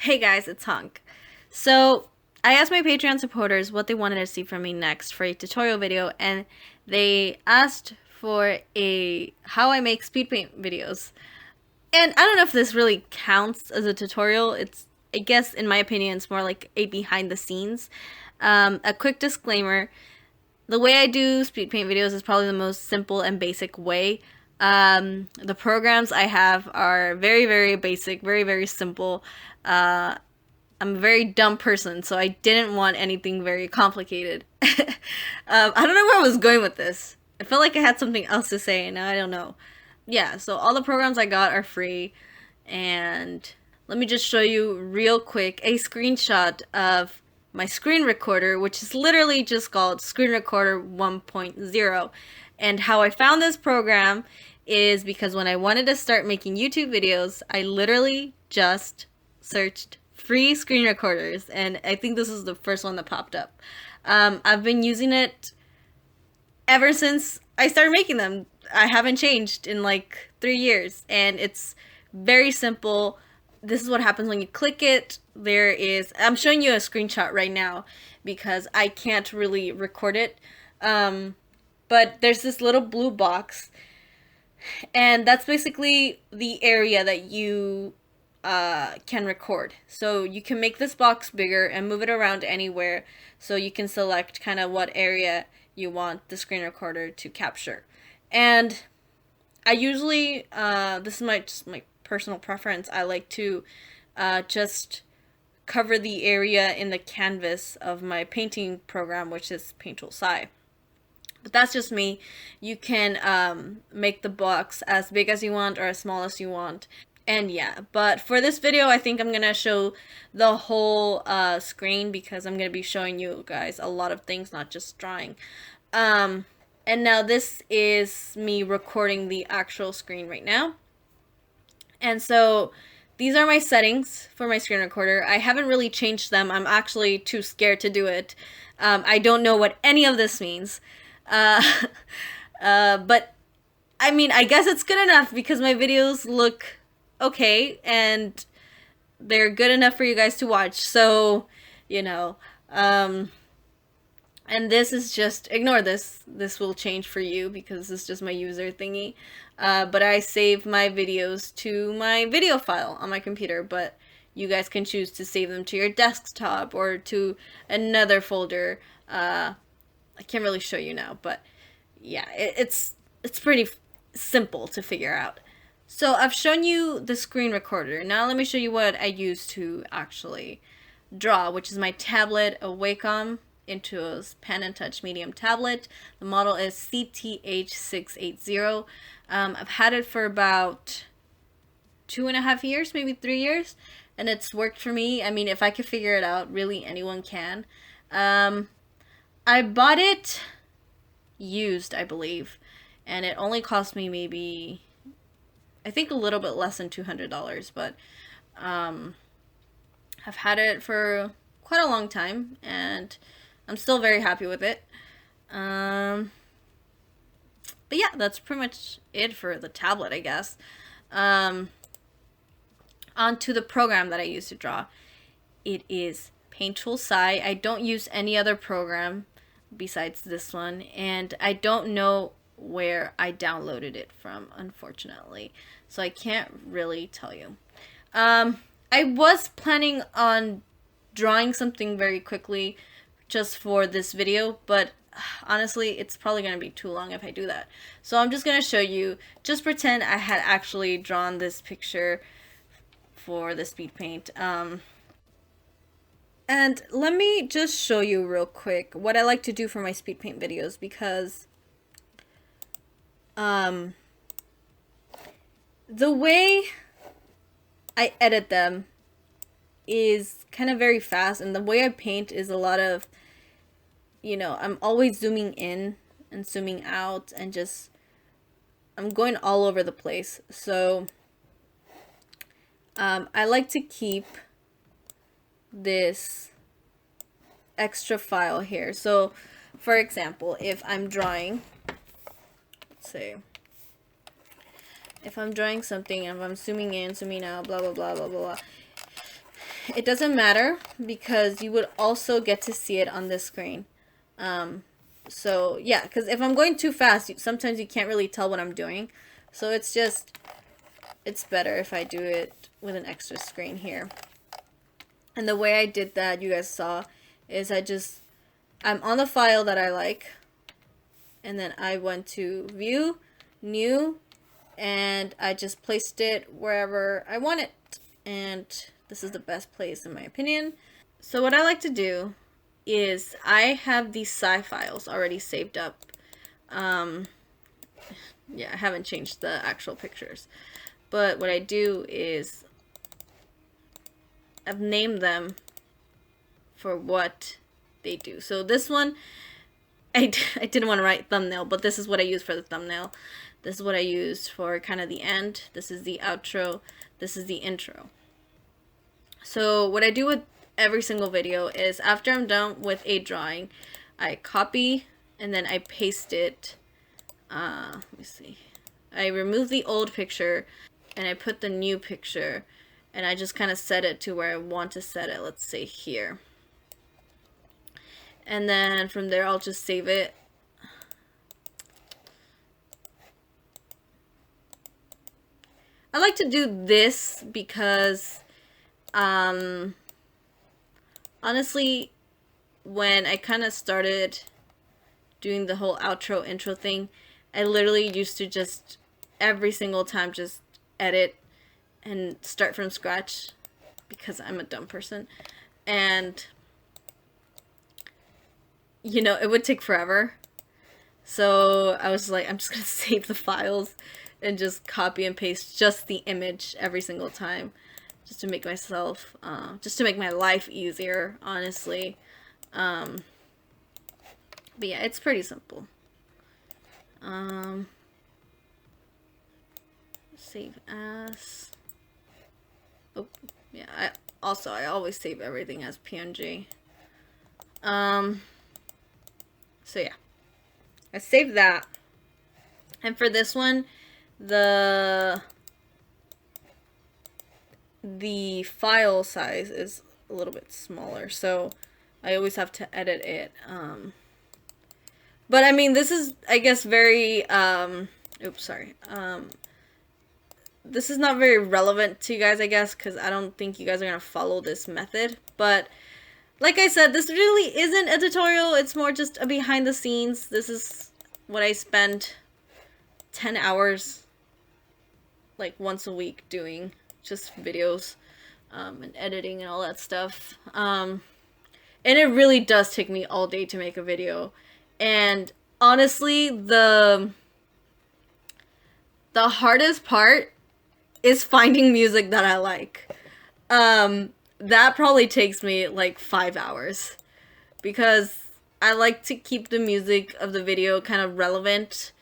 Hey guys, it's Hunk. So, I asked my Patreon supporters what they wanted to see from me next for a tutorial video, and they asked for a how I make speed paint videos. And I don't know if this really counts as a tutorial. I guess, in my opinion, it's more like a behind the scenes. A quick disclaimer: the way I do speed paint videos is probably the most simple and basic way. The programs I have are very, very basic, very, very simple. Uh, I'm a very dumb person, so I didn't want anything very complicated. I don't know where I was going with this. I felt like I had something else to say, and now I don't know. Yeah, so all the programs I got are free, and let me just show you real quick a screenshot of my screen recorder, which is literally just called Screen Recorder 1.0. And how I found this program is because when I wanted to start making YouTube videos, I literally just searched free screen recorders, and I think this is the first one that popped up. I've been using it ever since I started making them. I haven't changed in like 3 years, and it's very simple. This is what happens when you click it. I'm showing you a screenshot right now because I can't really record it. But there's this little blue box, and that's basically the area that you can record. So you can make this box bigger and move it around anywhere, so you can select kind of what area you want the screen recorder to capture. And I usually, this is just my personal preference, I like to just cover the area in the canvas of my painting program, which is Paint Tool Sci. But that's just me. You can make the box as big as you want or as small as you want. And yeah, but for this video, I think I'm going to show the whole screen because I'm going to be showing you guys a lot of things, not just drawing. And now this is me recording the actual screen right now. And so these are my settings for my screen recorder. I haven't really changed them. I'm actually too scared to do it. I don't know what any of this means. But I mean, I guess it's good enough because my videos look okay and they're good enough for you guys to watch. So, you know, and this is just, ignore this. This will change for you because this is just my user thingy. But I save my videos to my video file on my computer, but you guys can choose to save them to your desktop or to another folder. I can't really show you now, but yeah, it's pretty simple to figure out. So I've shown you the screen recorder. Now let me show you what I use to actually draw, which is my tablet, a Wacom Intuos Pen and Touch Medium tablet. The model is CTH680. I've had it for about 2.5 years, maybe 3 years, and it's worked for me. I mean, if I could figure it out, really anyone can. I bought it used, I believe, and it only cost me maybe, I think, a little bit less than $200, but I've had it for quite a long time, and I'm still very happy with it. But yeah, that's pretty much it for the tablet, I guess. On to the program that I use to draw. It is Paint Tool Sci. I don't use any other program besides this one, and I don't know where I downloaded it from, unfortunately, so I can't really tell you. I was planning on drawing something very quickly just for this video, but honestly, it's probably going to be too long if I do that. So I'm just going to show you, just pretend I had actually drawn this picture for the speed paint. And let me just show you real quick what I like to do for my speed paint videos, because the way I edit them is kind of very fast, and the way I paint is a lot of, I'm always zooming in and zooming out, and just, I'm going all over the place. So I like to keep this extra file here. So for example, if I'm drawing, let's say, if I'm drawing something and if I'm zooming in, zooming out, blah blah blah blah blah, it doesn't matter because you would also get to see it on this screen. So yeah, because if I'm going too fast, sometimes you can't really tell what I'm doing. So it's better if I do it with an extra screen here. And the way I did that, you guys saw, is I'm on the file that I like, and then I went to View, New, and I just placed it wherever I want it. And this is the best place in my opinion. So what I like to do is I have these sci files already saved up. Yeah, I haven't changed the actual pictures. But what I do is I've named them for what they do. So this one, I didn't want to write thumbnail, but this is what I use for the thumbnail. This is what I use for kind of the end. This is the outro. This is the intro. So what I do with every single video is after I'm done with a drawing, I copy and then I paste it. Let me see. I remove the old picture and I put the new picture and I just kind of set it to where I want to set it. Let's say here. And then from there, I'll just save it. I like to do this because, honestly, when I kind of started doing the whole outro intro thing, I literally used to just every single time just edit and start from scratch because I'm a dumb person. And you know, it would take forever. So I was like, I'm just gonna save the files and just copy and paste just the image every single time, just to make myself, just to make my life easier, honestly. But yeah, it's pretty simple. Save as. Oh, yeah. I always save everything as PNG. So yeah, I saved that. And for this one, the file size is a little bit smaller, so I always have to edit it. But I mean, this is, I guess, very, oops, sorry. This is not very relevant to you guys, I guess, because I don't think you guys are going to follow this method. But like I said, this really isn't a tutorial. It's more just a behind the scenes. This is what I spend 10 hours, like, once a week doing. Just videos, and editing and all that stuff. And it really does take me all day to make a video. And honestly, the hardest part is finding music that I like. That probably takes me like 5 hours because I like to keep the music of the video kind of relevant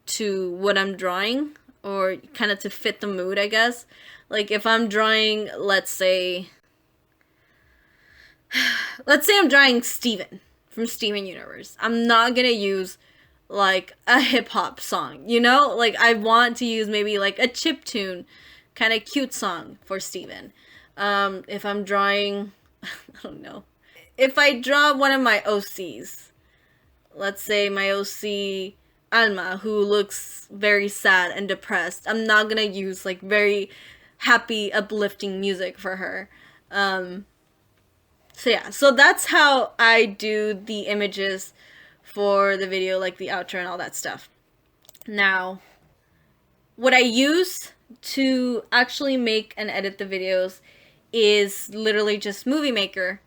to what I'm drawing, or kind of to fit the mood, I guess. Like if I'm drawing, let's say I'm drawing Steven from Steven Universe. I'm not gonna use like a hip hop song, you know? Like I want to use maybe like a chiptune kind of cute song for Steven. If I'm drawing, I don't know. If I draw one of my OCs, let's say my OC Alma, who looks very sad and depressed, I'm not gonna use like very happy, uplifting music for her. So yeah, so that's how I do the images for the video, like the outro and all that stuff. Now, what I use to actually make and edit the videos is literally just Movie Maker,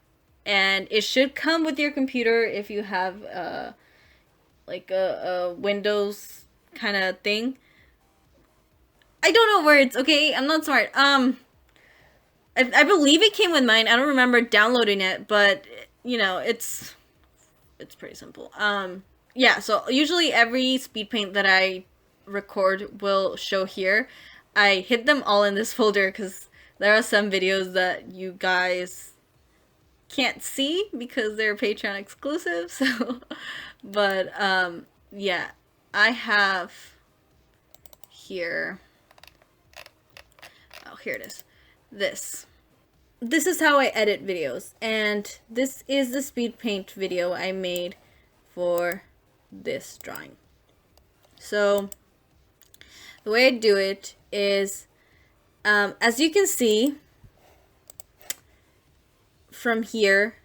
and it should come with your computer if you have like a Windows kind of thing. I don't know words, okay? I'm not smart. I believe it came with mine. I don't remember downloading it, but you know, it's pretty simple. Yeah, so usually every speed paint that I record will show here. I hid them all in this folder because there are some videos that you guys can't see because they're Patreon exclusive. So, but yeah, I have here. Oh, here it is. This. this is how I edit videos, and this is the Speedpaint video I made for this drawing. So the way I do it is, as you can see from here,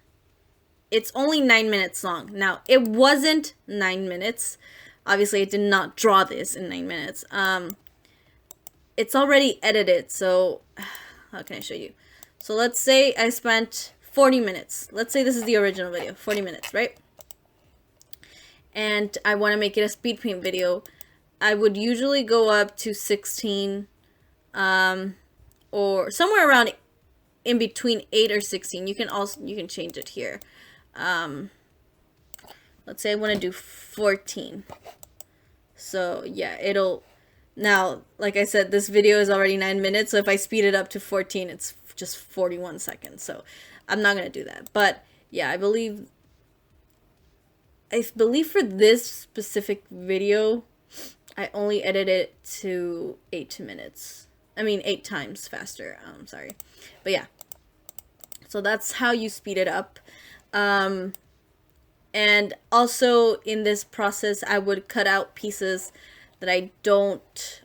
it's only 9 minutes long. Now, it wasn't 9 minutes. Obviously, I did not draw this in 9 minutes. It's already edited, so how can I show you? So let's say I spent 40 minutes. Let's say this is the original video, 40 minutes, right? And I want to make it a speed paint video. I would usually go up to 16, or somewhere around in between 8 or 16. You can change it here. Let's say I want to do 14. So yeah, now, like I said, this video is already 9 minutes, so if I speed it up to 14, it's just 41 seconds. So I'm not going to do that. But yeah, I believe for this specific video, I only edited it to 8 minutes. I mean, 8 times faster. Sorry. But yeah. So that's how you speed it up. And also in this process, I would cut out pieces that I don't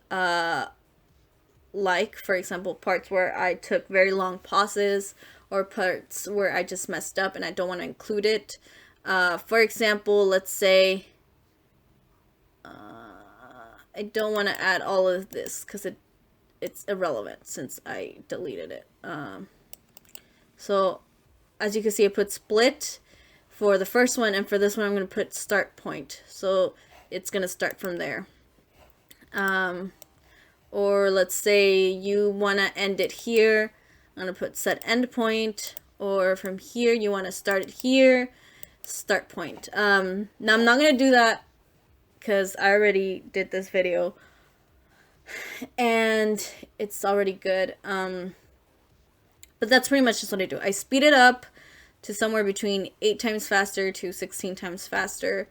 like. For example, parts where I took very long pauses, or parts where I just messed up and I don't want to include it. For example, let's say I don't want to add all of this because it's irrelevant since I deleted it. So as you can see, I put split for the first one, and for this one I'm going to put start point. So it's going to start from there. Or let's say you want to end it here. I'm going to put set end point. Or from here you want to start it here. Start point. Now I'm not going to do that because I already did this video and it's already good. But that's pretty much just what I do. I speed it up to somewhere between 8 times faster to 16 times faster.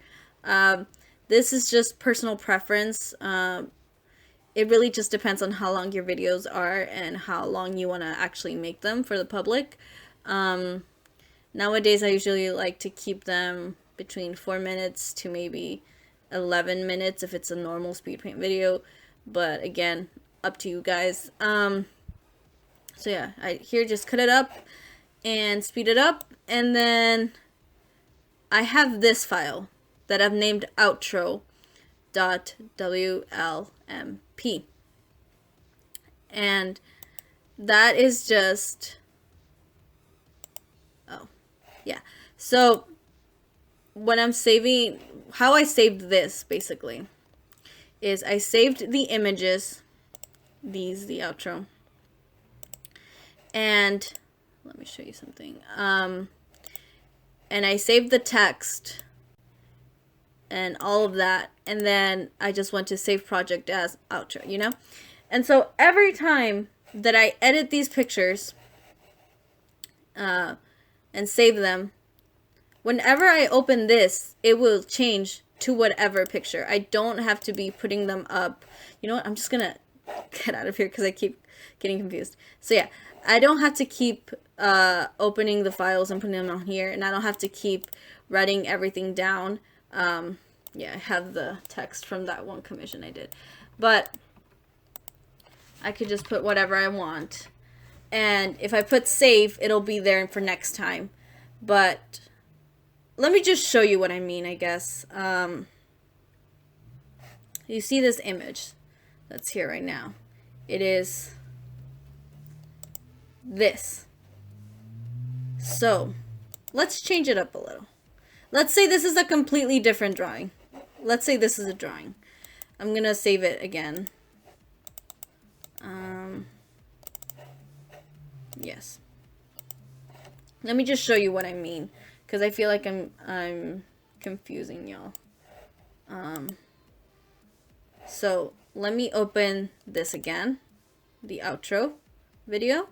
This is just personal preference. It really just depends on how long your videos are and how long you want to actually make them for the public. Nowadays, I usually like to keep them between 4 minutes to maybe 11 minutes if it's a normal speed paint video. But again, up to you guys. So yeah, here just cut it up and speed it up. And then I have this file that I've named outro.wlmp. And that is just, yeah. So when I'm saving, how I saved this basically is I saved the images, the outro, and let me show you something. And I saved the text and all of that, and then I just went to save project as outro, you know? And so every time that I edit these pictures and save them, whenever I open this, it will change to whatever picture. I don't have to be putting them up. You know what? I'm just gonna get out of here because I keep getting confused. So yeah, I don't have to keep opening the files and putting them on here, and I don't have to keep writing everything down. Yeah, I have the text from that one commission I did, but I could just put whatever I want, and if I put save, it'll be there for next time. But let me just show you what I mean, I guess. You see this image that's here right now. It is this. So let's change it up a little. Let's say this is a completely different drawing. Let's say this is a drawing. I'm gonna save it again. Yes. Let me just show you what I mean, because I feel like I'm confusing y'all. So let me open this again, the outro video.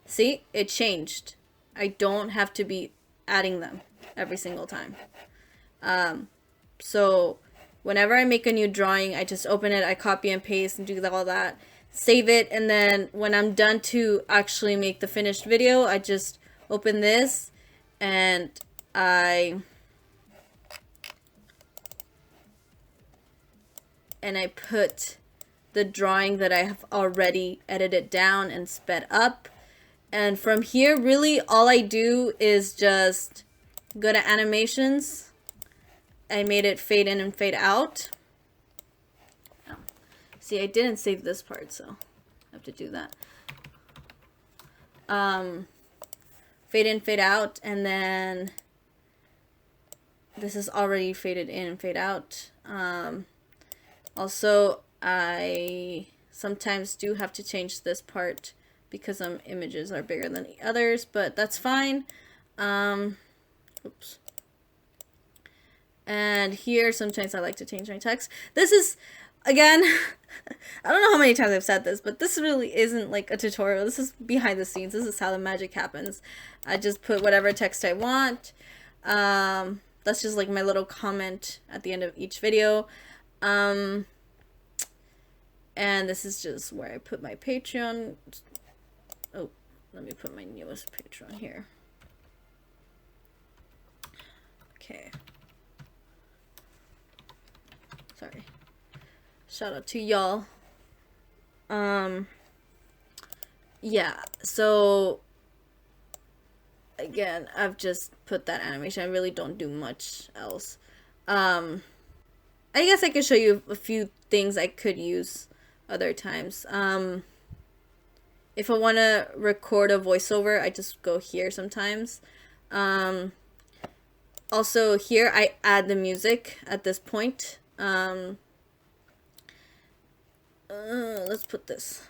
See, it changed. I don't have to be adding them every single time. So whenever I make a new drawing, I just open it, I copy and paste and do all that. save it, and then when I'm done to actually make the finished video, I just open this and I put the drawing that I have already edited down and sped up. And from here, really all I do is just go to animations. I made it fade in and fade out. Oh. See, I didn't save this part, so I have to do that. Fade in, fade out, and then this is already faded in and fade out. Also, I sometimes do have to change this part because some images are bigger than the others, but that's fine. Oops. And here, sometimes I like to change my text. This is, again, I don't know how many times I've said this, but this really isn't like a tutorial. This is behind the scenes. This is how the magic happens. I just put whatever text I want. That's just like my little comment at the end of each video. And this is just where I put my Patreon. Oh, let me put my newest Patreon here. Okay. Sorry. Shout out to y'all. Yeah, so again, I've just put that animation. I really don't do much else. I guess I could show you a few things I could use other times. If I want to record a voiceover, I just go here sometimes. Also here, I add the music at this point. Let's put this.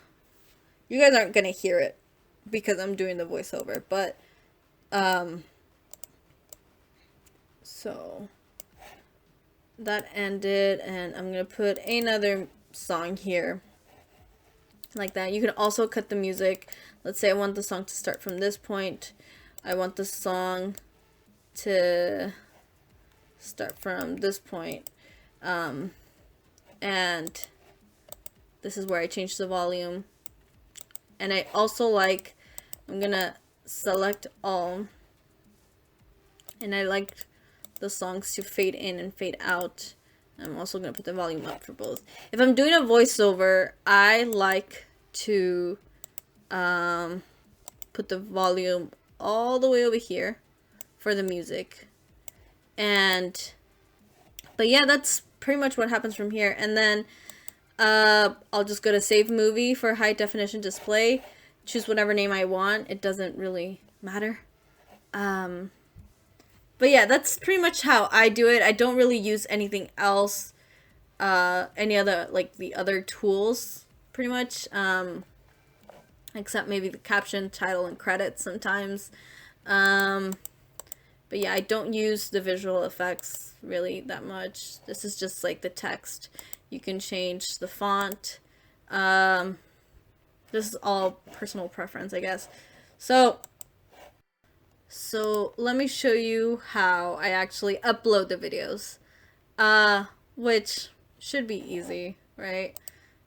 You guys aren't gonna hear it because I'm doing the voiceover, but so that ended, and I'm gonna put another song here like that. You can also cut the music. Let's say I want the song to start from this point. I want the song to start from this point. And this is where I change the volume. And I also like, I'm gonna select all, and I like the songs to fade in and fade out. I'm also gonna put the volume up for both. If I'm doing a voiceover, I like to put the volume all the way over here for the music. But yeah, that's pretty much what happens from here. And then I'll just go to save movie for high definition display, choose whatever name I want. It doesn't really matter. But yeah, that's pretty much how I do it. I don't really use anything else, any other, like the other tools pretty much, except maybe the caption, title, and credits sometimes. But yeah, I don't use the visual effects really that much. This is just like the text. You can change the font. This is all personal preference, I guess. So let me show you how I actually upload the videos, which should be easy, right?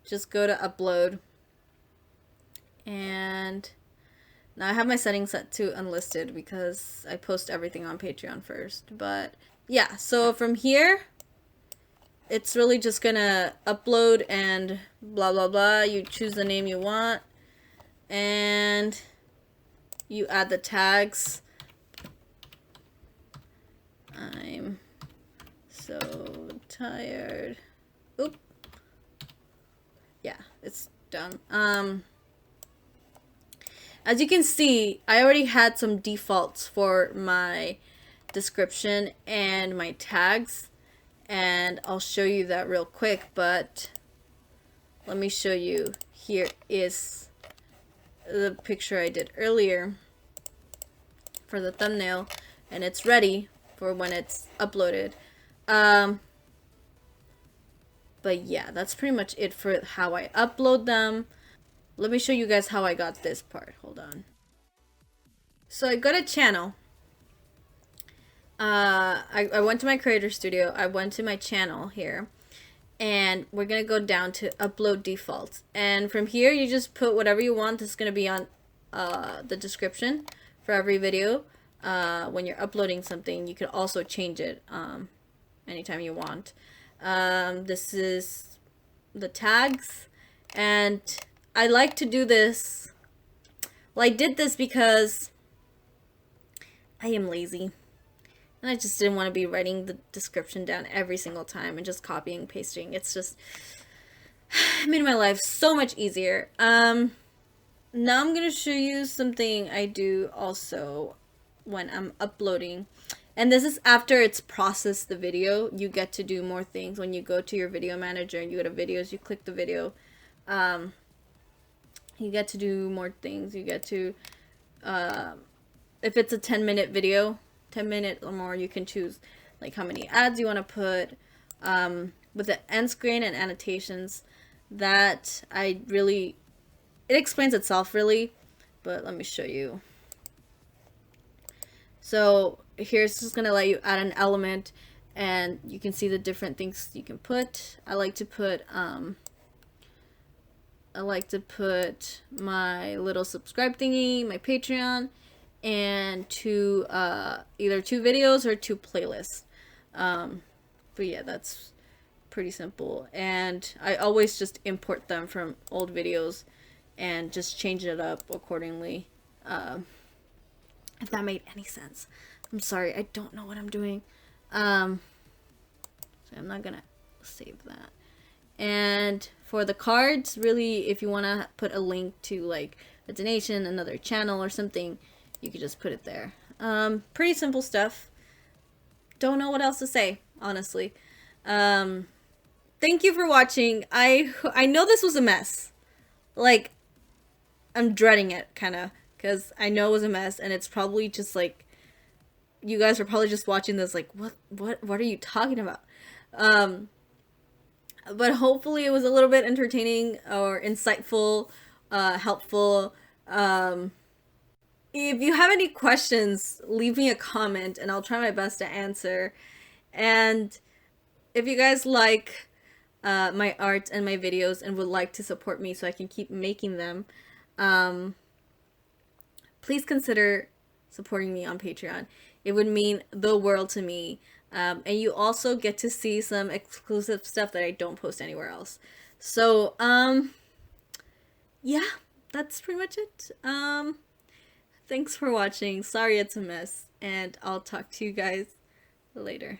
Just go to upload, and now I have my settings set to unlisted because I post everything on Patreon first. But yeah, so from here, it's really just gonna upload and blah blah blah. You choose the name you want, and you add the tags. I'm so tired. Oop. Yeah, it's done. As you can see, I already had some defaults for my description and my tags, and I'll show you that real quick, but let me show you. Here is the picture I did earlier for the thumbnail, and it's ready for when it's uploaded. But yeah, that's pretty much it for how I upload them. Let me show you guys how I got this part. Hold on. So I got a channel. I went to my creator studio. I went to my channel here, and we're gonna go down to upload defaults, and from here you just put whatever you want. This is gonna be on the description for every video. When you're uploading something, you can also change it anytime you want. This is the tags, and I like to do this. Well, I did this because I am lazy. And I just didn't want to be writing the description down every single time and just copying and pasting. It's just it made my life so much easier. Now I'm going to show you something I do also when I'm uploading. And this is after it's processed the video. You get to do more things when you go to your video manager and you go to videos, you click the video. You get to do more things. You get to, if it's a 10-minute video, 10 minutes or more, you can choose like how many ads you want to put. With the end screen and annotations, that it explains itself really, but let me show you. So here's just gonna let you add an element, and you can see the different things you can put. I like to put my little subscribe thingy, my Patreon, and either 2 videos or 2 playlists. But yeah, that's pretty simple. And I always just import them from old videos and just change it up accordingly. If that made any sense. I'm sorry, I don't know what I'm doing. So I'm not gonna save that. And for the cards, really, if you want to put a link to like a donation, another channel or something, you could just put it there. Pretty simple stuff. Don't know what else to say, honestly. Thank you for watching. I know this was a mess. Like, I'm dreading it, kind of, because I know it was a mess, and it's probably just like, you guys are probably just watching this like, what are you talking about? But hopefully it was a little bit entertaining or insightful, helpful. If you have any questions, leave me a comment and I'll try my best to answer. And if you guys like my art and my videos and would like to support me so I can keep making them, please consider supporting me on Patreon. It would mean the world to me. And you also get to see some exclusive stuff that I don't post anywhere else. So, yeah, that's pretty much it. Thanks for watching. Sorry it's a mess, and I'll talk to you guys later.